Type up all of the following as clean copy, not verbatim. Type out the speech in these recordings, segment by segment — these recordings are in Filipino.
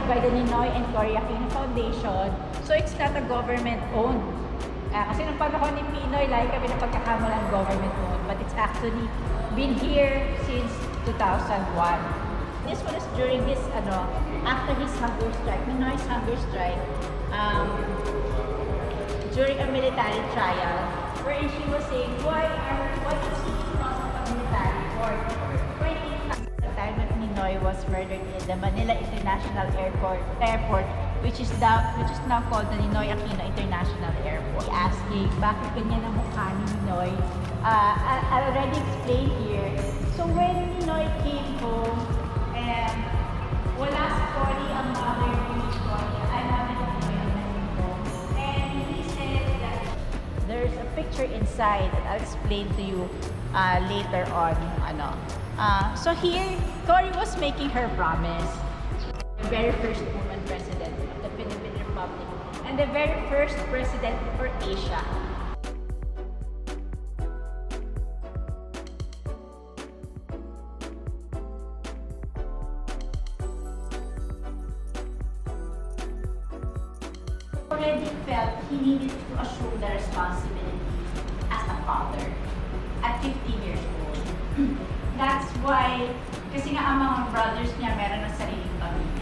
by the Ninoy and Cory Aquino Foundation. So it's not a government-owned. Kasi nung panahon ni Pinoy, lagi kami na pagkakamulang government-owned. But it's actually been here since 2001. This was during his, after his hunger strike, Ninoy's hunger strike, during a military trial, wherein she was saying, why is he not a military court? The time that Ninoy was murdered in the Manila International Airport, which is now called the Ninoy Aquino International Airport. Asking, bakit ganyan ang mukha ni Ninoy? I already explained here. So when Ninoy came home, and wala si Cory ang mother ni Cory, I'm mother ni Ninoy ang nandito. And he said that there's a picture inside that I'll explain to you later on. So here, Cory was making her promise. The very first woman president of the Philippine Republic and the very first president for Asia. Already felt he needed to assume the responsibility as a father at 15 years old. That's why, kasi nga ang mga brothers niya meron ng sariling pamilya.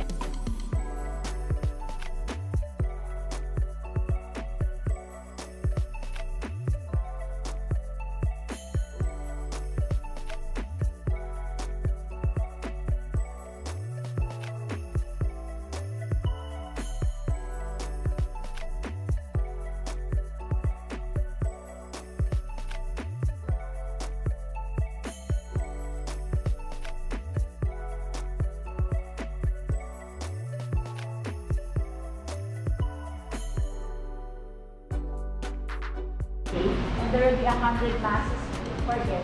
And there will be 100 masses for him.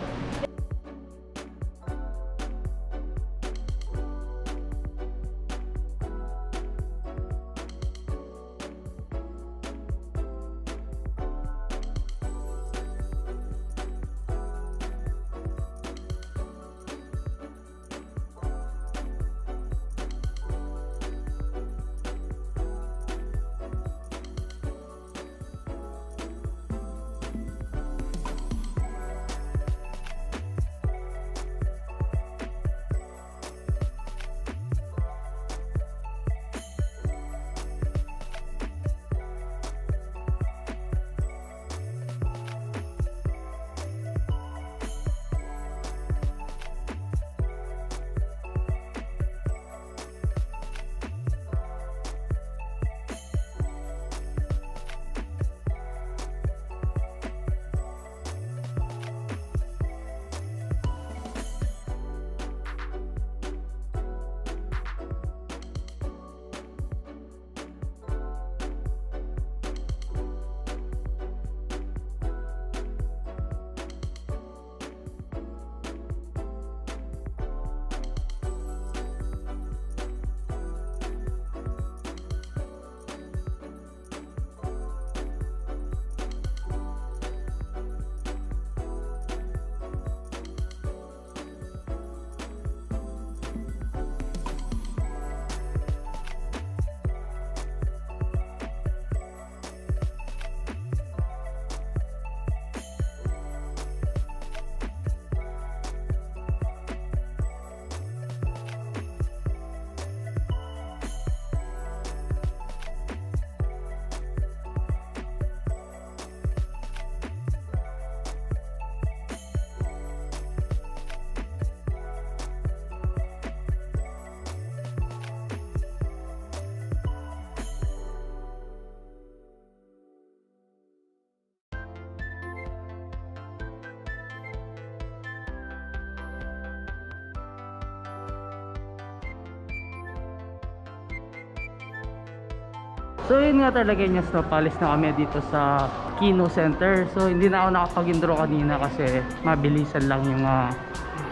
So yun nga talaga yung palis na kami dito sa Aquino Center. So hindi na ako nakapag-intro kanina kasi mabilisan lang yung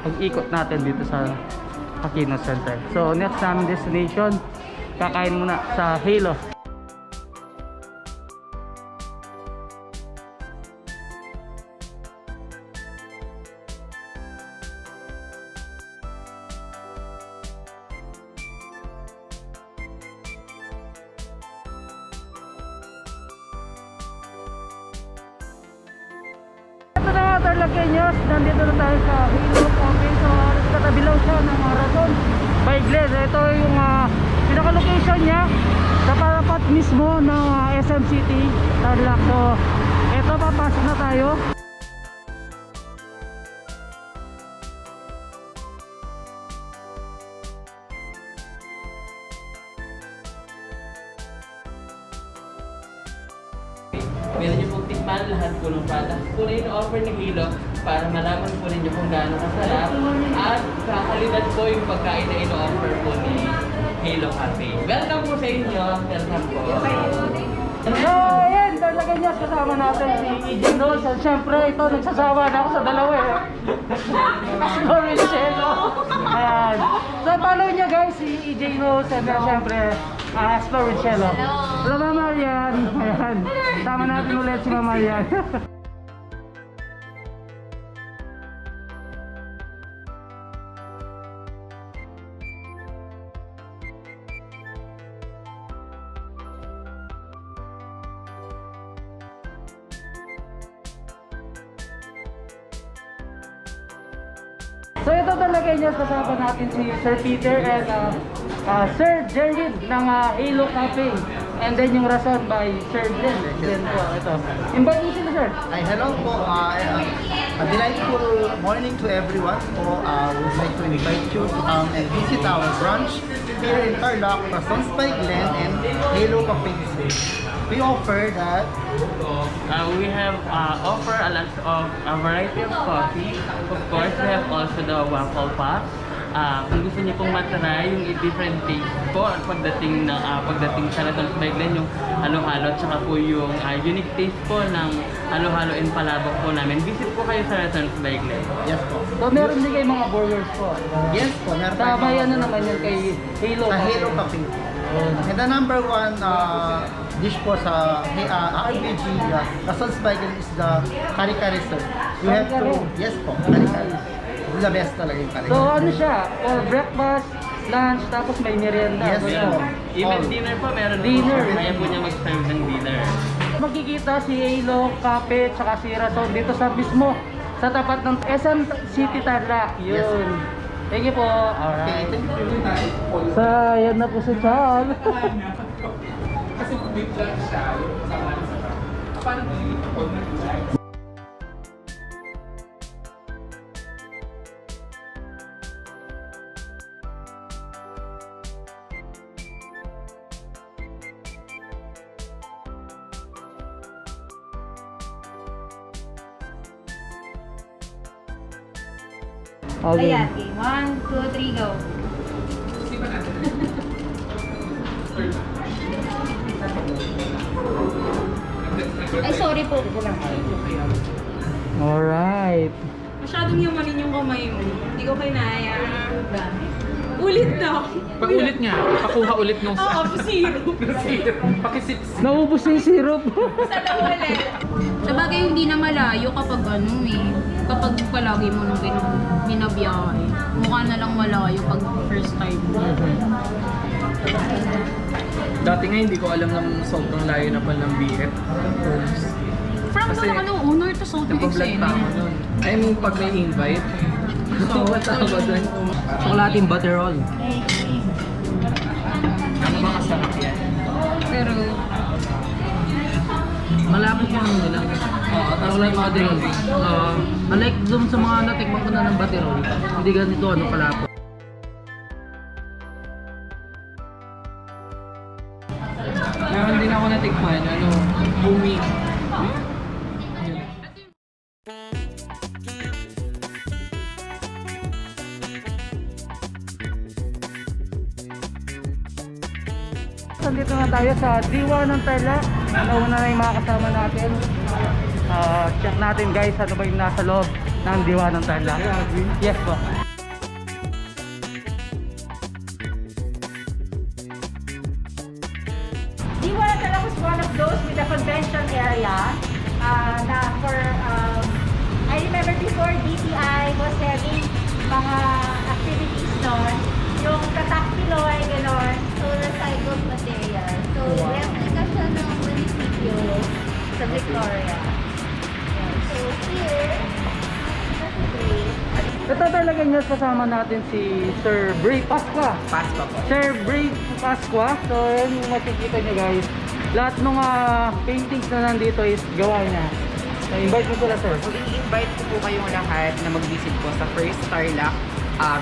pag-ikot natin dito sa Aquino Center. So next namin destination, kakain muna sa Halo. Tarlaqueños, nandito na tayo sa Hilo Cafe. So katabi lang siya ng Marathon by Glen. Ito yung pinaka-location niya sa parapat mismo ng SM City Tarlac. So ito, papasok na tayo. Meron niyo pong tikman lahat po ng products po na ino-offer ni Hilo para malaman po ninyo kung gaano kasarap at kakalidad po yung pagkain na ino-offer po ni Hilo Cafe. Welcome po sa inyo. Welcome po. So ayan, Tarlaqueños, kasama natin si EJ Knowles. At syempre ito, nagsasawa na ako sa dalawa eh. Astor Cielo. Ayan. So follow nyo guys si EJ Knowles and then syempre Astor Cielo. Hello Mama Marian. Ayan. Tama natin ulit si Mama Marian. So ito talaga yun, kasama natin si Sir Peter and Sir Jerwin ng Hilo Cafe. And then yung rason by Sir Glenn. Glenn po, ito. Invite mo sila, sir. Hi, hello po. A delightful morning to everyone po. Would like to invite you to come and visit our branch here in Tarlac, Croissants by Glen and Halo Cafe. We offer that We have offer a lot of a variety of coffee. Of course, we have also the waffle puffs. Kung gusto niyo pong matry yung different taste po pagdating sa Raton by Glen, yung halo-halo at saka po yung unique taste po ng halo-halo and palabok po namin. Visit po kayo sa Raton by Glen. yes po. So meron din kayo mga burgers po. Yes po. Meron Sa tayong bayan na mga- naman yan kay Hilo Sa Cafe. Halo Cafe. And the number one dish po sa RBG Croissants by Glen is the kare-kare sir. You have to, Kare-kare? yes po, kare-kare. It's the best talaga yung kare-kare. So ano siya? For breakfast, lunch, tapos may merienda. Yes So, po. yan. Even All. dinner po, meron Dinner. po. Kaya po niya mag-serve ng dinner. Makikita si Hilo Cafe tsaka si Raton dito sa mismo sa tapat ng SM City Tarlac. Yun. Yes. Thank you po. Okay, Alright. thank you. So, yan na po si Chal. Okay. Ayan, okay. 1, 2, 3, go. Ay, sorry po. Alright. Masyadong yamanin yung kamay mo. Hindi ko kinaya. Ulit na. Pag ulit nga, pakuha ulit nung Oo, zero. Pakisips. Naubos na yung syrup. Sa na ulit. Sabagay hindi na malayo kapag kapag palagi mo nung binabiyahe. Mukha na lang malayo pag first time mo. Dati nga hindi ko alam ng sobrang layo na pala ng BF. From Kasi Honor to South nagpa-vlog pa ako nun. I mean, pag may invite, what's ako dun? Chocolating butterroll. Ano ba kasarap yan? Pero, Malapit yung ano nila. Chocolate butterroll. Unlike zoom sa mga natikman ko na ng butterroll, hindi ganito ano kalapot. Meron din ako natikman, bumi. Nandito na tayo sa Diwa ng Tarlac. Nauna na yung mga kasama natin. Check natin guys, ano ba yung nasa loob ng Diwa ng Tarlac. Yes po. Diwa na talaga was one of those with the convention area na for, I remember before DTI was having mga activities doon, yung tatak Piloy, gano'n, so recycled material. So, replica siya ng munisipyo sa Victoria. Yeah. So, here, Ito talaga niya kasama natin si Sir Bray Pasqua. Pasqua po. Sir Bray Pasqua. So yun yung makikita niyo guys. Lahat ng paintings na nandito is gawa niya. So invite mo sila sir. So, i-invite ko po kayong lahat na mag-visit po sa First Tarlac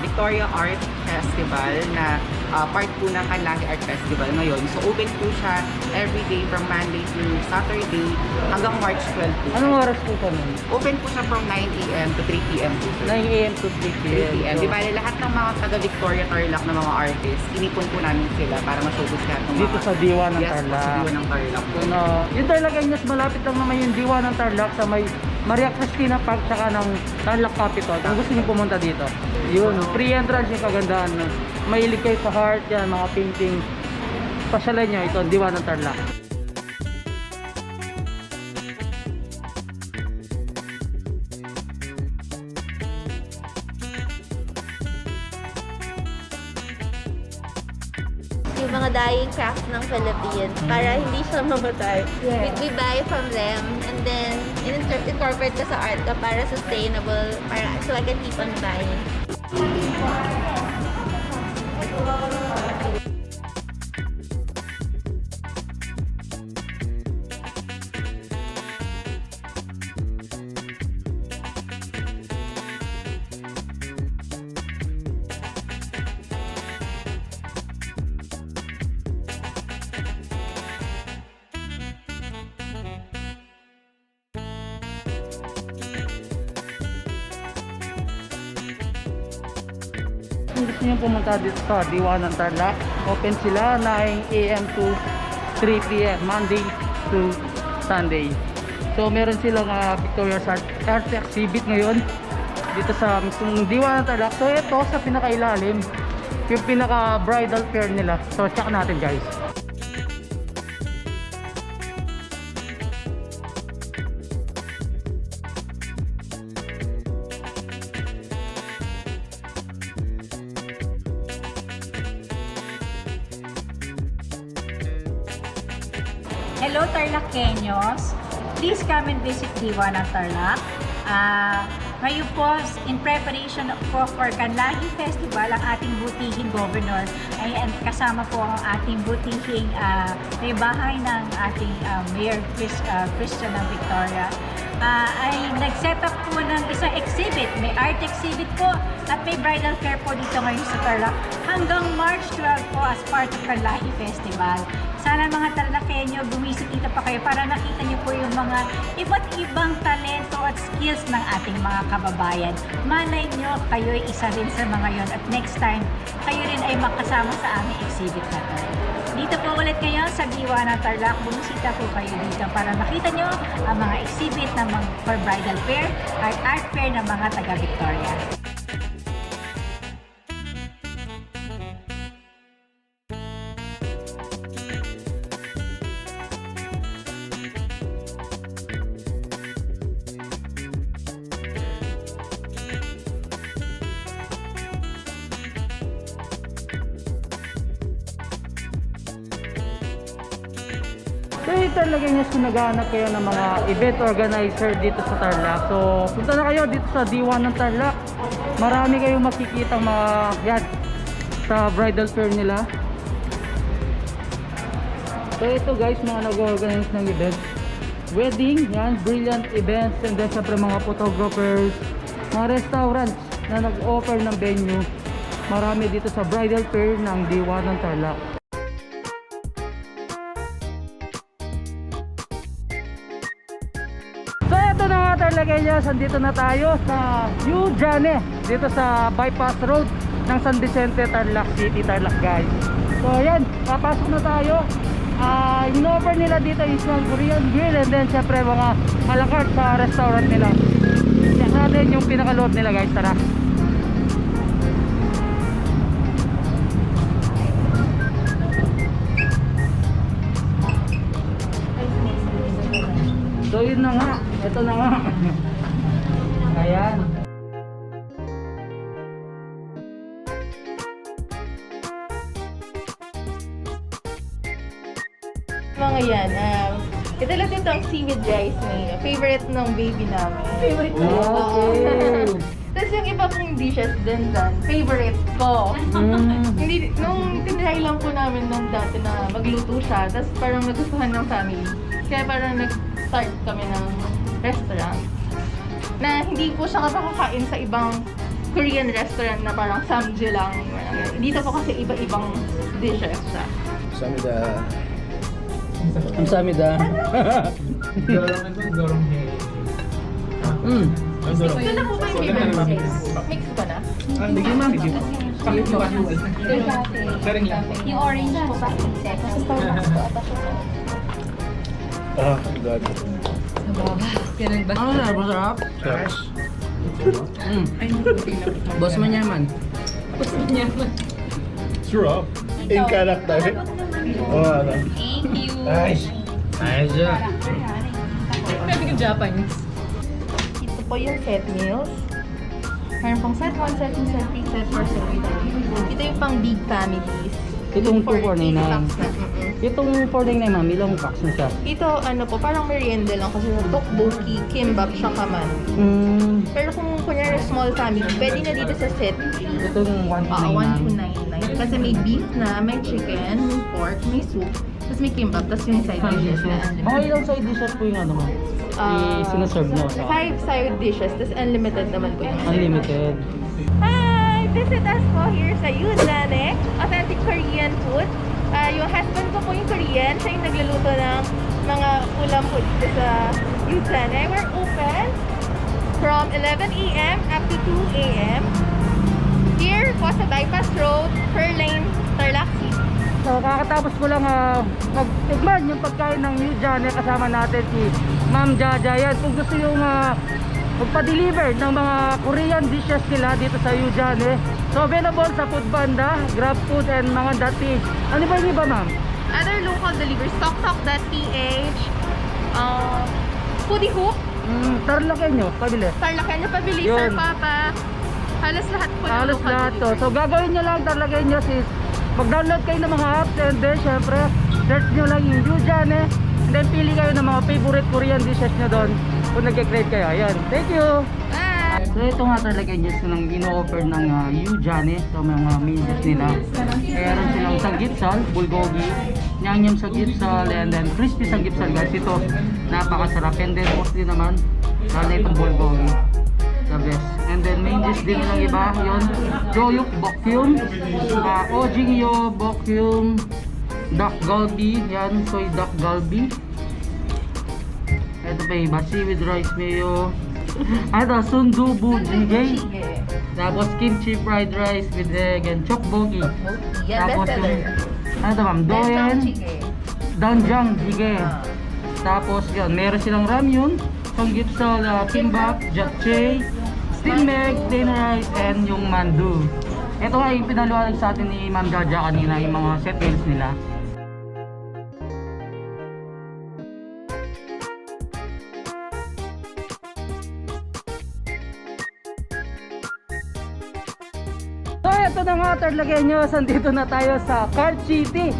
Victoria Art Festival na part po ng Kanlahi Art Festival ngayon. So, open po siya every day from Monday to Saturday hanggang March 12 po. Anong oras po ito nun? Open po siya from 9 a.m. to 3 p.m. po. 9 a.m. to 3 p.m. 3 p.m. Di bale, lahat ng mga taga-Victoria Tarlac na mga artists, inipon po namin sila para ma-showcase lahat ng mga... Dito sa Diwa ng Yes, Tarlac. sa Diwa ng Tarlac po. Ano, yung Tarlac Enyos, malapit lang naman yung Diwa ng Tarlac sa may Maria Cristina Park tsaka ng Tarlac Capitol. Kung gusto niyo pumunta dito. Yun, free entrance yung kagandahan. Mahilig kayo sa art yan, mga painting. Pasyalan nyo, ito, Diwa ng Tarlac. Yung mga dying craft ng Philippines para hindi siya mamatay. We buy from them and then incorporate ka sa art ka para sustainable, para so I can keep on buying. Kung gusto nyo pumunta dito sa Diwa ng Tarlac, open sila 9 a.m. to 3 p.m. Monday to Sunday. So meron silang Victoria's Art Exhibit ngayon dito sa mismong Diwa ng Tarlac. So ito sa pinakailalim, yung pinaka bridal fair nila. So check natin guys. Hello, Tarlaceños. Please come and visit Diwa ng Tarlac. Ngayon po, in preparation po for Kanlahi Festival, ang ating butihing governor ay kasama po ang ating butihing may bahay ng ating Mayor Christian ng Victoria. Ay nag-set up po ng isang exhibit. May art exhibit po at may bridal fair po dito ngayon sa Tarlac hanggang March 12 po as part of Kanlahi Festival. Sana mga Tarlaceño, bumisip dito pa kayo para nakita niyo po yung mga iba't ibang talento at skills ng ating mga kababayan. Malay niyo, kayo'y isa rin sa mga yon at next time, kayo rin ay makasama sa aming exhibit na to. Dito po ulit kayo sa Diwa ng Tarlac. Bumisita po kayo dito para makita nyo ang mga exhibit ng mga for bridal fair at art fair ng mga taga-Victoria. So ito talaga nyo naghahanap kayo ng mga event organizer dito sa Tarlac. So punta na kayo dito sa Diwa ng Tarlac. Marami kayong makikita mga yan sa bridal fair nila. So ito guys, mga nag-organize ng event. Wedding, yan, brilliant events, and then syempre mga photographers, mga restaurants na nag-offer ng venue. Marami dito sa bridal fair ng Diwa ng Tarlac. So ito na nga talaga niya, andito na tayo sa New Jane, dito sa bypass road ng San Vicente, Tarlac City, Tarlac guys. So yan, papasok na tayo. In-offer nila dito is yung Korean grill and then syempre mga a la carte sa restaurant nila. Check natin yung pinakaloob nila guys, tara. So yun na nga, ito na nga. Ayan. Mga yan, ito lang ito ang seaweed rice na favorite ng baby namin. Favorite Okay. Tapos yung iba pong dishes din dyan, favorite ko. Hindi, nung tinry lang po namin nung dati na magluto siya, tapos parang nagustuhan ng family. Kaya parang nag-start kami ng restaurant. Na hindi po siya makakain sa ibang Korean restaurant na parang samgye lang. Dito po kasi iba-ibang dishes siya. Kamsahamnida. Ito na po ba yung favorite mix? Mix ba na? Yung orange po ba? Kasi Starbucks po ata siya. Ganun ba? Ano na, masarap? Boss Manyaman. Sarap. In character. Oh, ano. Thank you. Nice. Ayos siya. Sabi ko Japanese. Ito po yung set meals. Meron pong set 1, set 2, set 3, set 4, set 5. Ito yung pang big families. Itong For 249. 80 packs na. Itong 499 ma'am, ilang packs na siya? Ito ano po, parang merienda lang kasi tteokbokki, kimbap, shakaman. Pero kung kunyari small family, pwede na dito sa set 3. Itong 1299. Kasi may beef na, may chicken, may pork, may soup, tapos may kimbap, tapos yung side dishes na Mga ilang side dishes po yung ano ma'am? Sinaserve nyo sa 5 side dishes, tapos unlimited naman po yung unlimited. Hi! Visit us po here sa Yuzane, authentic Korean food. Yung husband ko po yung Korean, siya yung nagluluto ng mga ulam po dito sa Yuzane. We're open from 11 a.m. up to 2 a.m. Here po sa Bypass Road, Lane, Tarlac City. So kakatapos ko lang magtigman yung pagkain ng Yuzane, kasama natin si Ma'am Jaja. Yan, kung gusto yung magpa-deliver ng mga Korean dishes nila dito sa Yuzane. So available sa Foodpanda, GrabFood and mga dati. Ano ba yung iba ma'am? Other local deliveries, TokTok.ph, Foodie Hook, Tarlakenyo, pabili. Tarlakenyo, Pabili, Yun. Sir Papa. Halos lahat po ng Halos local lahat to. deliveries. So gagawin nyo lang Tarlakenyo sis. Mag-download kayo ng mga apps and then syempre search nyo lang yung Yuzane. And then pili kayo ng mga favorite Korean dishes nyo doon kung nag-crave kayo. Ayan. Thank you! Bye! So ito nga talaga yung nang ino-offer ng Yuzane. So mga main dish nila. Meron silang sanggipsal, bulgogi, nyam-nyam sanggipsal, and then crispy sanggipsal guys. Ito napakasarap. And then mostly naman lalo itong bulgogi. The best. And then main dish din nilang iba. Yun, Joyuk Bokkyum, Ojingyo Bokkyum, Duck Galbi. Yan, soy duck galbi. Ito pa iba, seaweed rice mayo. Ito, sundubu jjigae. Tapos kimchi fried rice with egg and tteokbokki. Yan, Tapos bestseller. ano ito ma'am, doyen, doenjang jjigae. Tapos yun, meron silang ramyun, samgyeopsal, kimbap, japchae, steamed egg, plain rice, and yung mandu. Ito nga yung pinaluwalag sa atin ni Ma'am Jaja kanina, yung mga set meals nila. So ito na nga Tarlakenyo, nandito na tayo sa Cart City.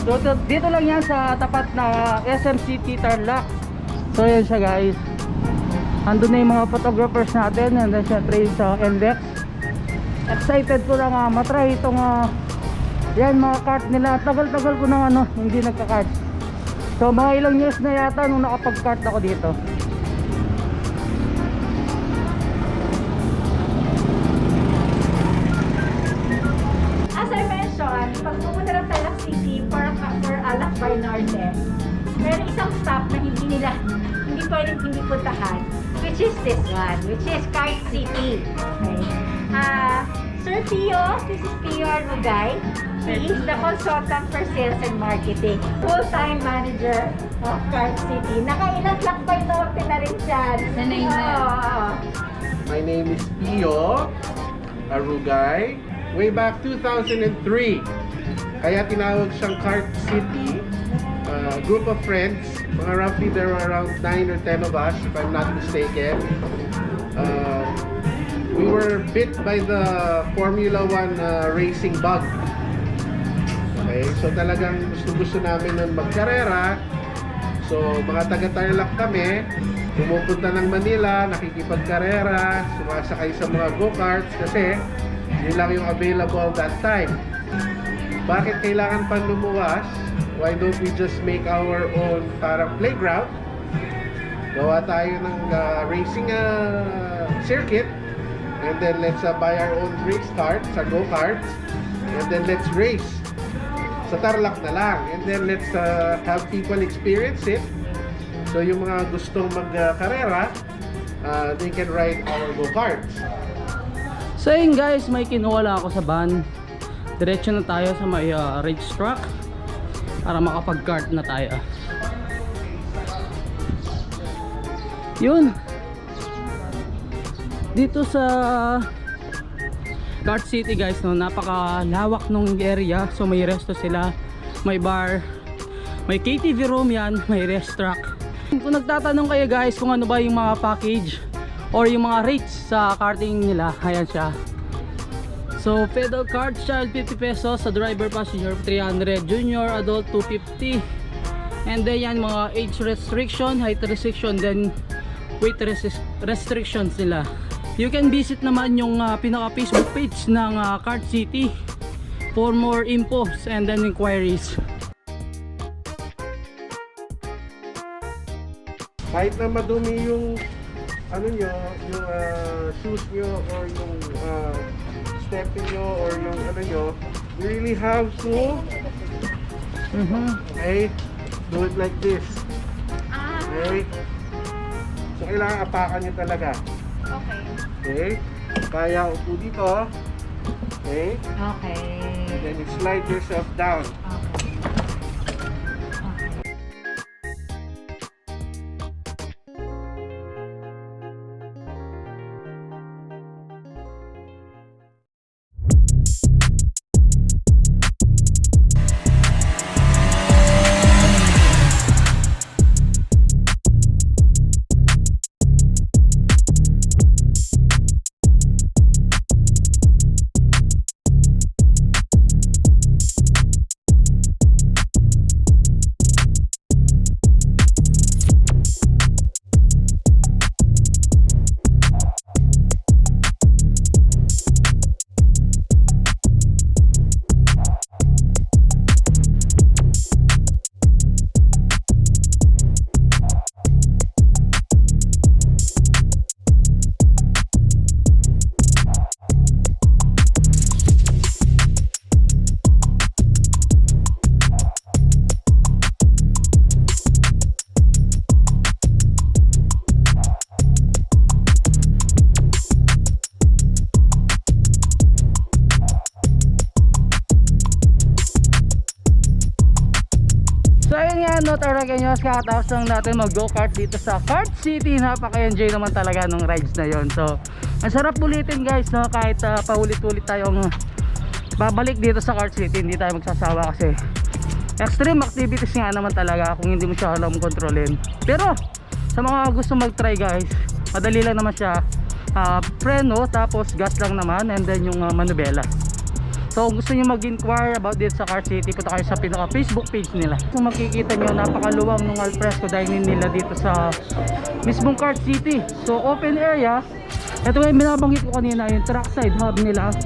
So dito lang yan sa tapat na SM City Tarlac. So yan siya guys. Andun na yung mga photographers natin, and then syempre yung sa NLEX. Excited ko lang matry itong yan mga cart nila. Tagal-tagal ko nang hindi nagka-cart. So mga ilang years na yata nung nakapag-cart ako dito. As I mentioned, pag pumunta ng Tarlac City for Alakbar Norte, meron isang stop na hindi pwedeng hindi puntahan, which is this one, which is Cart City. Okay. Sir Pio, this is Pio Arnugay. He is the consultant for sales and marketing, full-time manager of Cart City. Nakailang Lakbay Norte na rin siya. Sanay na. Oo. My name is Pio Arugay. Way back 2003. Kaya tinawag siyang Cart City. Group of friends. Mga roughly there were around 9 or 10 of us, if I'm not mistaken. We were bit by the Formula 1 racing bug. Okay, so talagang gusto namin nun magkarera. So mga taga-Tarlac kami. pumupunta ng Manila, nakikipagkarera, sumasakay sa mga go-karts kasi yun lang yung available that time. Bakit kailangan pang lumuwas? Why don't we just make our own parang playground? Gawa tayo ng racing circuit, and then let's buy our own race carts, our go-karts, and then let's race sa Tarlac na lang, and then let's have people experience it. So yung mga gustong magkarera, they can ride our go-karts. So yun guys, may kinuha lang ako sa van. Diretso na tayo sa may racetrack para makapag-kart na tayo. Yun. Dito sa Kart City guys, no, napakalawak nung area. So may resto sila, may bar, may KTV room yan, may racetrack. Kung nagtatanong kayo guys kung ano ba yung mga package or yung mga rates sa karting nila, ayan siya. So pedal kart, child 50 pesos, sa driver passenger 300, junior adult 250. And then yan mga age restriction, height restriction, then weight restrictions nila. You can visit naman yung pinaka Facebook page ng Kart City for more infos and then inquiries. Kahit na madumi yung ano nyo, yung shoes nyo or yung step nyo or yung ano nyo, you really have to okay, do it like this. Okay, so kailangan apakan nyo talaga. Okay, kaya upo dito. Okay, and then you slide yourself down. So ayun nga no, Tarlakeños, kakatapos lang natin mag-go-kart dito sa Kart City. Napaka-enjoy naman talaga nung rides na yon. So ang sarap ulitin guys, no? Kahit paulit-ulit tayong babalik dito sa Kart City, hindi tayo magsasawa kasi extreme activities nga naman talaga kung hindi mo siya alam kontrolin. Pero sa mga gusto mag-try guys, madali lang naman siya. Preno, tapos gas lang naman, and then yung manubela. So kung gusto nyo mag-inquire about dito sa Kart City, punta kayo sa pinaka Facebook page nila. Kung makikita nyo, napakaluwang ng alfresco dining nila dito sa mismong Kart City. So open area. Ito yung binabanggit ko kanina, yung trackside hub nila.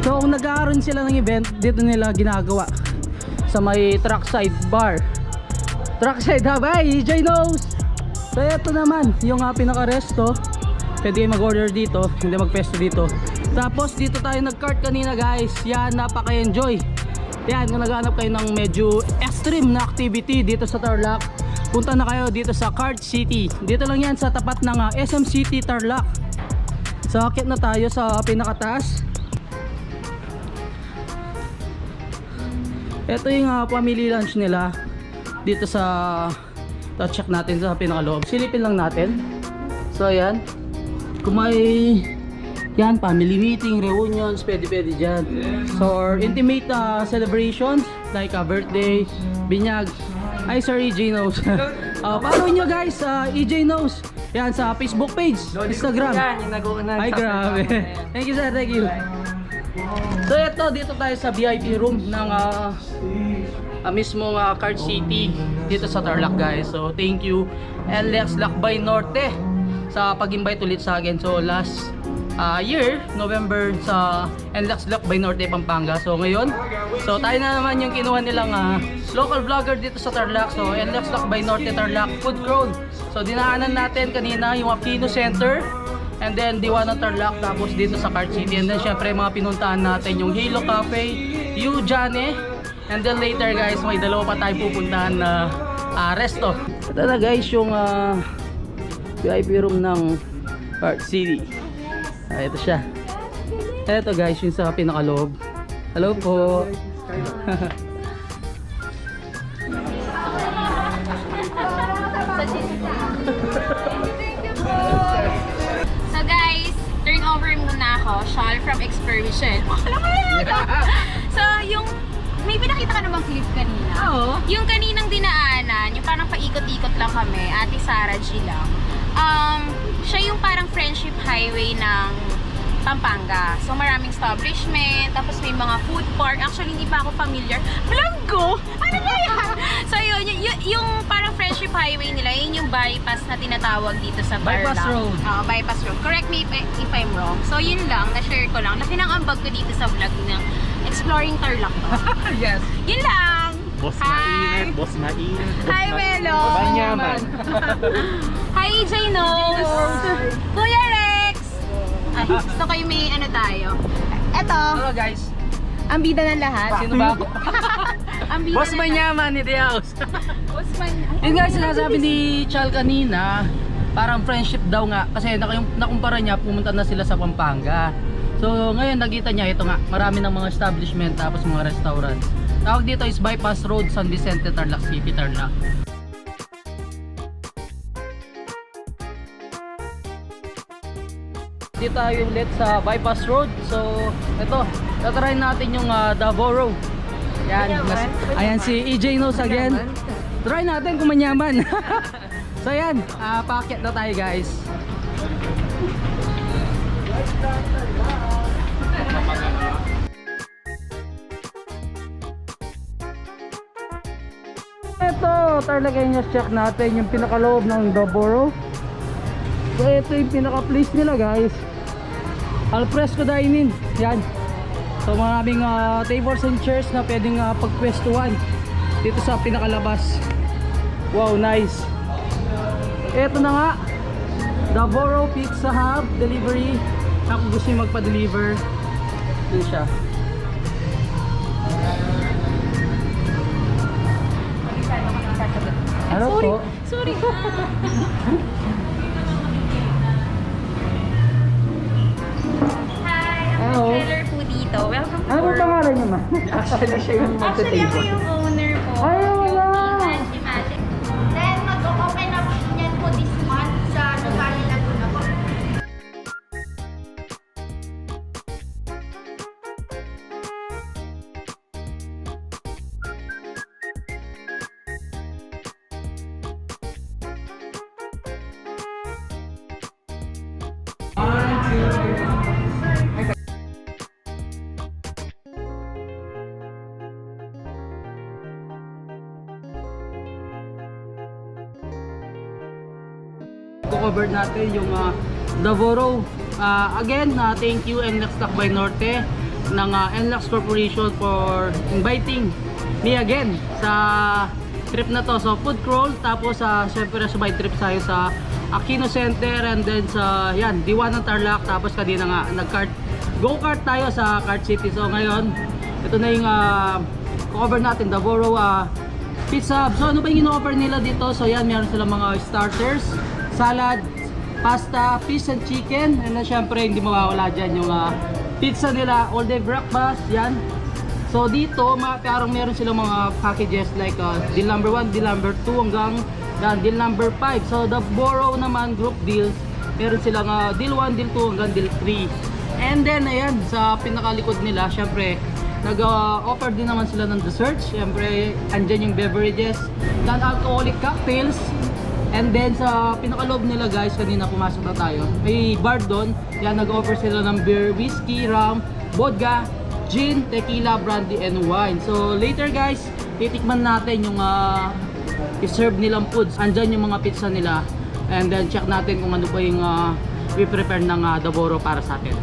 So kung nag-aaron sila ng event, dito nila ginagawa sa may trackside bar, trackside hub. Ay, EJ knows. So ito naman yung pinaka resto. Pwede kayo mag-order dito, hindi mag-pesto dito. Tapos dito tayo nag-kart kanina guys. Yan, napaka-enjoy. Yan, kung naghanap kayo ng medyo extreme na activity dito sa Tarlac, punta na kayo dito sa Kart City. Dito lang yan sa tapat ng SM City Tarlac. So akit na tayo sa pinakataas. Ito yung family lunch nila dito sa, check natin sa pinakaloob. Silipin lang natin. So ayan, kung may yan, family meeting, reunions, pwede dyan. So, or intimate celebrations like birthday, binyag. Ay, sorry, EJ knows. Follow nyo guys, EJ knows. Yan, sa Facebook page, Instagram. Yan, yung nag-uuna. Ay, grabe. Thank you sir, thank you. So ito, dito tayo sa VIP room ng mismong Card City dito sa Tarlac guys. So thank you NLEX Lakbay Norte sa pag-invite ulit sa akin. So last year, November sa NLEX Lakbay Norte, Pampanga. So ngayon, so tayo na naman yung kinuha nilang local vlogger dito sa Tarlac. So NLEX Lakbay Norte Tarlac Food Crawl. So dinaanan natin kanina yung Aquino Center, and then Diwan ng Tarlac, tapos dito sa Card City. And then syempre mga pinuntahan natin yung Halo Cafe, Jane, and then later guys, may dalawa pa tayo pupuntahan na resto. Ito na guys yung VIP room ng Card City. Ito siya. Ito guys yung sa pinakaloob. Hello po. So guys, turn over muna ako. Shawl from Experition. So yung, may pinakita ka namang clip kanina. Oo. Yung kaninang dinaanan, yung parang paikot-ikot lang kami, Ate Sarah G lang. Siya yung parang friendship highway ng Pampanga. So maraming establishment, tapos may mga food park. Actually, hindi pa ako familiar. Blanco! Ano ba yan? So yun, yung parang friendship highway nila, yun yung bypass na tinatawag dito sa Tarlac. Bypass road. Bypass road. Correct me if I'm wrong. So yun lang, na-share ko lang. Laki ng ambag ko dito sa vlog ng Exploring Tarlac to. Yes. Yun lang! Boss Hi! mainit, boss mainit. Hi, Melo! Banyaman. Hi, EJ Knows! Kuya Rex! Ay, gusto ko yung may ano tayo. Eto, Hello guys. ang bida ng lahat. Sino ba ako? Ang bida Boss ng Manyaman ni Diaos. Boss Man. Yun guys, sinasabi ni Chal kanina, parang friendship daw nga. Kasi nakumpara niya, pumunta na sila sa Pampanga. So ngayon nakita niya, ito nga, marami ng mga establishment, tapos mga restaurant. Tawag dito is Bypass Road, San Vicente, Tarlac City, Tarlac. Dito tayo ulit sa Bypass Road. So ito, tatry natin yung Davoro. Yan, ayan si EJ Knows again. Try natin kung manyaman. So yan, paakyat na tayo guys. Ito, talaga yung check natin yung pinakaloob ng Davoro. So ito yung pinaka-place nila guys. Alfresco dining. Yan. So maraming tables and chairs na pwedeng pagpwestuhan dito sa pinakalabas. Wow, nice. Ito na nga, Davoro Pizza Hub Delivery. Ako gusto yung magpa-deliver. Dito siya. Ano po? Sorry. Hi, Hello. I'm seller po dito. Welcome to Ano po work. pangalan niyo ma? Actually, siya yung Actually, ako magta-table. yung owner po. Ay, wala. Imagine. Then, mag-open up yan po this month sa Nuvali, Laguna po. Cover natin yung Davoro. Again, thank you NLEX Lakbay Norte ng NLEX Corporation for inviting me again sa trip na to. So food crawl, tapos syempre subay trip tayo sa Aquino Center, and then sa yan, Diwan ng Tarlac, tapos kanina nga go-kart tayo sa Card City. So ngayon, ito na yung cover natin, Davoro Pizza Hub. So ano ba yung in-offer nila dito? So yan, meron sila mga starters, salad, pasta, fish and chicken, and then syempre hindi mawawala dyan yung pizza nila, all day breakfast, yan. So dito, parang meron silang mga packages like deal number 1, deal number 2 hanggang deal number 5. So the Davoro naman group deals, meron silang deal 1, deal 2 hanggang deal 3. And then ayan, sa pinakalikod nila, syempre nag-offer din naman sila ng desserts. Syempre andyan yung beverages, non-alcoholic cocktails. And then sa pinakaloob nila guys, kanina pumasok na tayo, may bar doon. Yan, nag-offer sila ng beer, whiskey, rum, vodka, gin, tequila, brandy, and wine. So later guys, titikman natin yung i-serve nilang foods. Andyan yung mga pizza nila. And then check natin kung ano ba yung i-prepare ng Daboro para sa atin.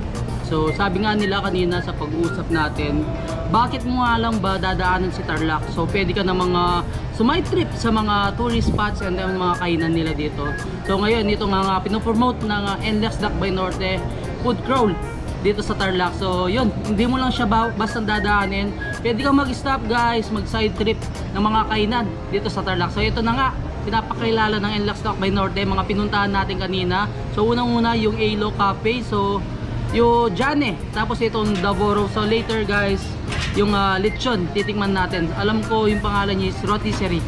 So sabi nga nila kanina sa pag-uusap natin, bakit mo nga lang ba dadaanan si Tarlac? So pwede ka na mga sumide trip sa mga tourist spots and then mga kainan nila dito. So ngayon ito nga pinopromote ng NLEX Duck by Norte food crawl dito sa Tarlac. So yun, hindi mo lang siya basta dadaanin. Pwede kang mag-stop guys, mag-side trip ng mga kainan dito sa Tarlac. So ito na nga, pinapakilala ng NLEX Duck by Norte, mga pinuntahan natin kanina. So unang-una yung Alo Cafe, so yung Jane, tapos itong Daboro. So later guys, yung lechon, titikman natin. Alam ko yung pangalan niya is Rotisserie.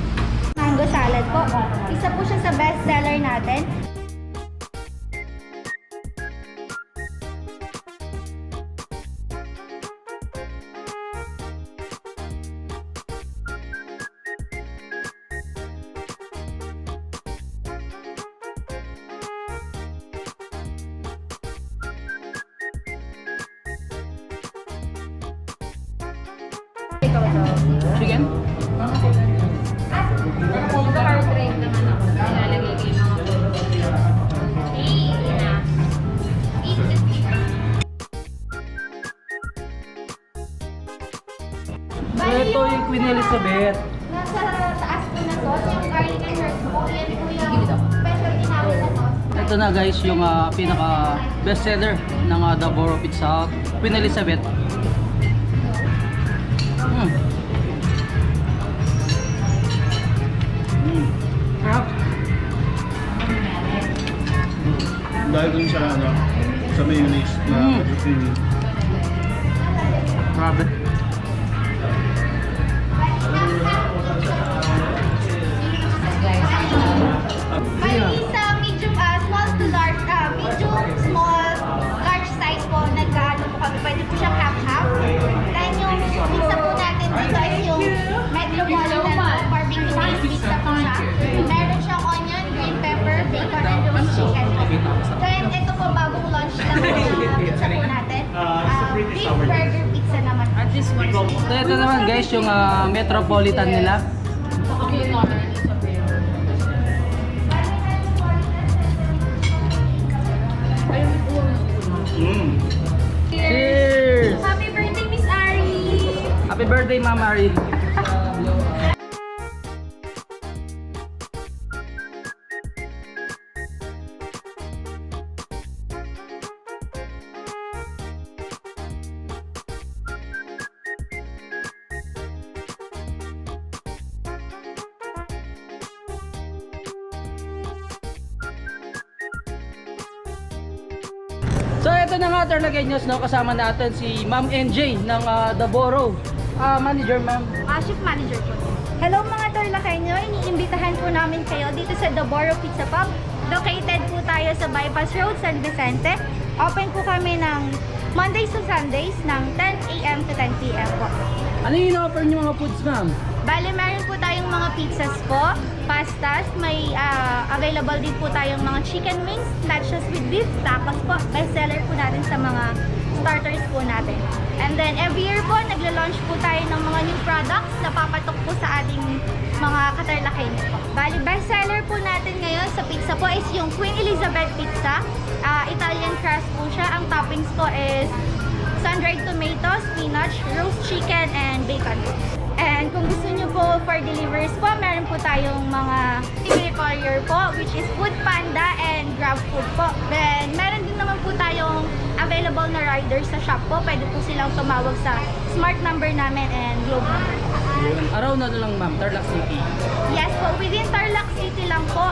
Mango salad po. Isa po siya sa best seller natin. Chicken? Ito yung Queen Elizabeth. Nasa taas po na sauce, yung garlic and herb po. Yan po yung specialty namin na sauce. Ito na guys yung pinaka best seller ng Daboro Pizza, Queen Elizabeth. Dahil dun sa sa mayonnaise na creamy. Grabe. May isa medium, small to large, medium, small, large size po. Nagkaano po kami. Pwede po siyang half-half. Then yung pizza po natin dito is yung Metropolitan barbecue base pizza po siya. Meron siyang onion, green pepper, bacon, and roast chicken. Then ito po bagong launch lang po na pizza po natin. Beef burger pizza naman. At this one. So ito naman guys yung Metropolitan nila. Cheers! Happy birthday, Miss Ari! Happy birthday, Ma'am Ari. So ito na nga Tarlagueños, no, kasama natin si Ma'am NJ ng Daboro. Manager ma'am. Shift manager po. Hello mga Tarlaqueño, iniimbitahan po namin kayo dito sa Daboro Pizza Pub. Located po tayo sa Bypass Road, San Vicente. Open po kami ng Mondays to Sundays ng 10 a.m. to 10 p.m. po. Ano yung in-offer niyo mga foods ma'am? Bale, meron po tayong mga pizzas po, pastas, may available din po tayong mga chicken wings, nachos with beef, tacos po. Best seller po natin sa mga starters po natin. And then every year po, nagla-launch po tayo ng mga new products na papatok po sa ating mga Katarlaqueño po. Bale, best seller po natin ngayon sa pizza po is yung Queen Elizabeth Pizza. Italian crust po siya. Ang toppings po is sun-dried tomatoes, spinach, roast chicken, and bacon. And kung gusto nyo po for deliveries po, meron po tayong mga delivery courier po, which is Food Panda and Grab Food po. Then, meron din naman po tayong available na riders sa shop po. Pwede po silang tumawag sa smart number namin and globe number. Araw na lang ma'am, Tarlac City. Yes po, within Tarlac City lang po.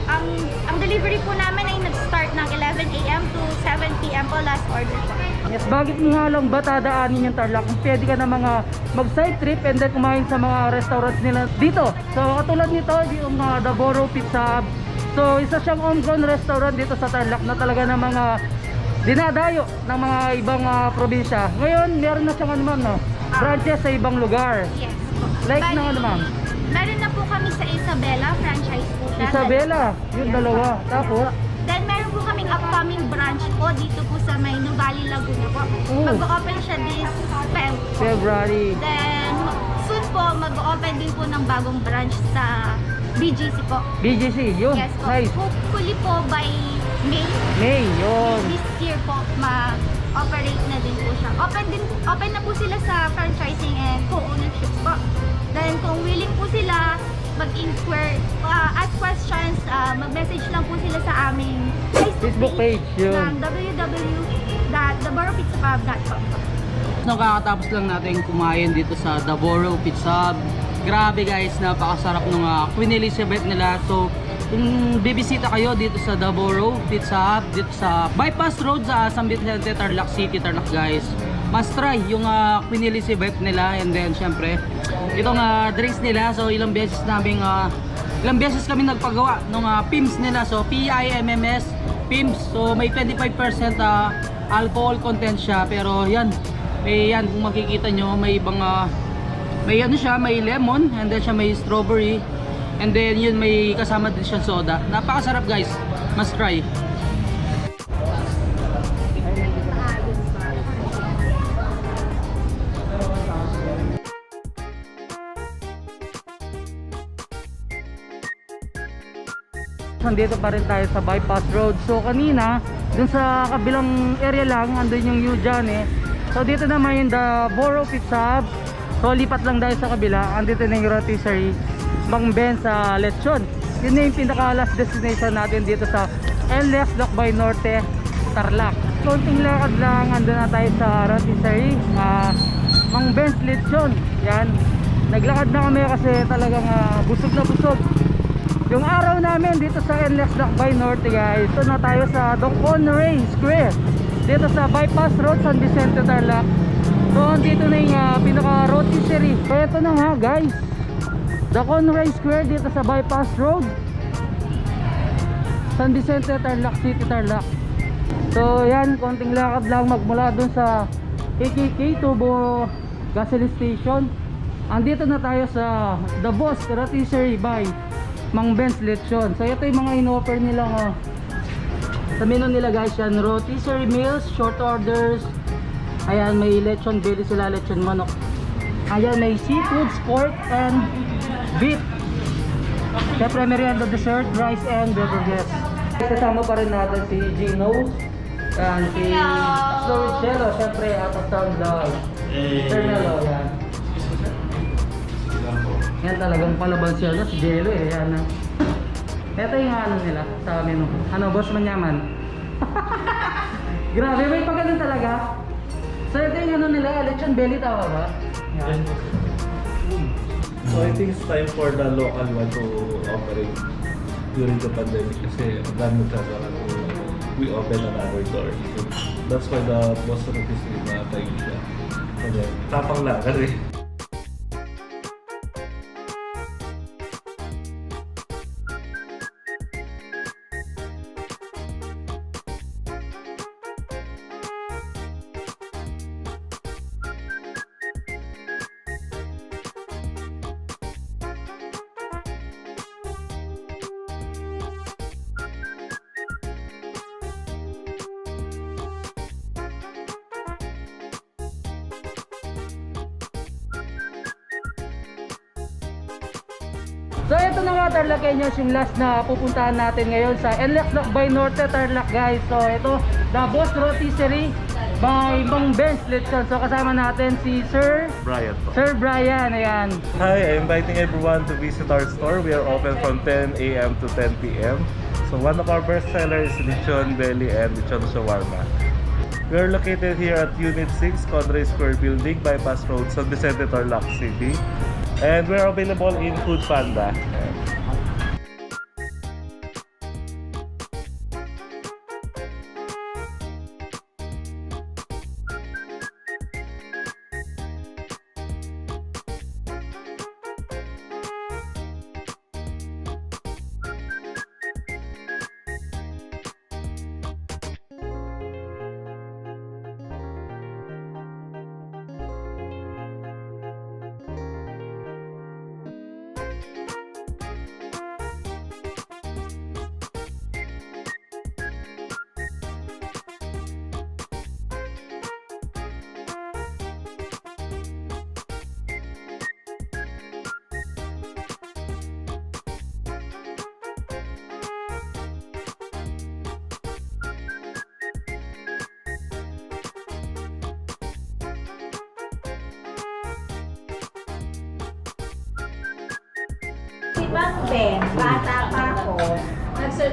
Ang delivery po namin ay nag-start ng 11 a.m. to 7 p.m. po, last order po. Yes, bakit nga lang ba dadaanin yung Tarlac? Kung pwede ka na mga mag-side trip and then kumain sa mga restaurants nila dito. So katulad nito, yung Daboro Pizza. So isa siyang homegrown restaurant dito sa Tarlac na talaga ng mga dinadayo ng mga ibang probinsya. Ngayon, meron na siyang ano ma'am, no? Branches sa ibang lugar. Yes. Like Bali, na ano ma'am? Meron na po kami sa Isabela, franchise po siya. Isabela, yung dalawa. Tapos, Then meron po kaming upcoming branch po dito po sa may Nuvali, Laguna po. Mag-open siya this Feb. February. Then, soon po, mag-open din po ng bagong branch sa BGC po. BGC, yun. Yes po. Nice. Hopefully po by May. May, yun. This year po, ma-operate na din po siya. Open na po sila sa franchising and co-ownership po. Then, kung willing po sila mag-inquire, ask questions, mag-message lang po sila sa aming Facebook page, yun. ng www.theborrowpizzapub.com. Nakakatapos lang natin kumain dito sa Daboro Pizza Hub. Grabe guys, napakasarap ng Queen Elizabeth nila. So, kung bibisita kayo dito sa Daboro Pizza Hub, dito sa Bypass Road sa San Vicente, Tarlac City, Tarlac guys, must try yung Queen Elizabeth nila. And then syempre, itong drinks nila. So, ilang beses kami nagpagawa ng PIMS nila. So, PIMMS, PIMS. So, may 25% alcohol content siya. Pero yan, kung makikita nyo, may ibang may ano siya, may lemon, and then siya may strawberry, and then yun may kasama din siyang soda. Napakasarap guys, must try. Nandito pa rin tayo sa Bypass Road. So kanina, dun sa kabilang area lang, andun yung Eugene. So dito naman yung Daboro Pizza Hub. So lipat lang tayo sa kabila. Andito na yung rotisserie Mang Ben sa Lechon. Yun na yung pinaka last destination natin dito sa NLEX Lakbay Norte, Tarlac. Konting lakad lang, andun na tayo sa rotisserie Mang Ben's Lechon. Yan, naglakad na kami kasi talagang busog na busog yung araw namin dito sa NLEX Lakbay Norte guys. Ito na tayo sa Don Conray Square dito sa Bypass Road, San Vicente, Tarlac. So dito na yung pinaka rotisserie. So ito na nga guys, The Conray Square dito sa Bypass Road, San Vicente, Tarlac City, Tarlac. So yan, konting lakad lang magmula dun sa KKK Tubo Gasoline Station. Andito na tayo sa The Boss Rotisserie by Mang Ben's Lechon. So ito yung mga in-offer nilang sa menu nila guys, yan, rotisserie meals, short orders. Ayan, may lechon belly sila, lechon manok. Ayan, may seafood, pork, and beef. Siyempre, merienda, dessert, rice, and beverages. Kasama pa rin natin si Gino, and si Floricello, siyempre, out of town vlog. Ternelo, yan. Yan talagang palaban siya, no? Si Jello eh, yan. Ito yung ano nila sa menu. Ano, boss manyaman? Grabe, may pagaling talaga. So ito yung ano nila, lechon belly, tawa ba? Yan. So I think it's time for the local one to operate during the pandemic kasi ang dami nagkasara we open another door. So that's why the boss of the district na tayo siya. Okay. Tapang lang kasi. So ito na nga Tarlaceños, yung last na pupuntahan natin ngayon sa NLEX Lakbay Norte, Tarlac guys. So ito, The Boss Rotisserie by Mang Ben's Lechon. So kasama natin si Sir Brian. Sir Brian, ayan. Hi, I'm inviting everyone to visit our store. We are open from 10 a.m. to 10 p.m. So one of our best sellers is lechon belly and lechon shawarma. We are located here at Unit 6, Conray Square Building, Bypass Road, San Vicente, Tarlac City. And we are available in Food Panda. Mang Ben, bata pa ako,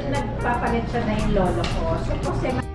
nagpapalit siya na yung lolo ko. So, kasi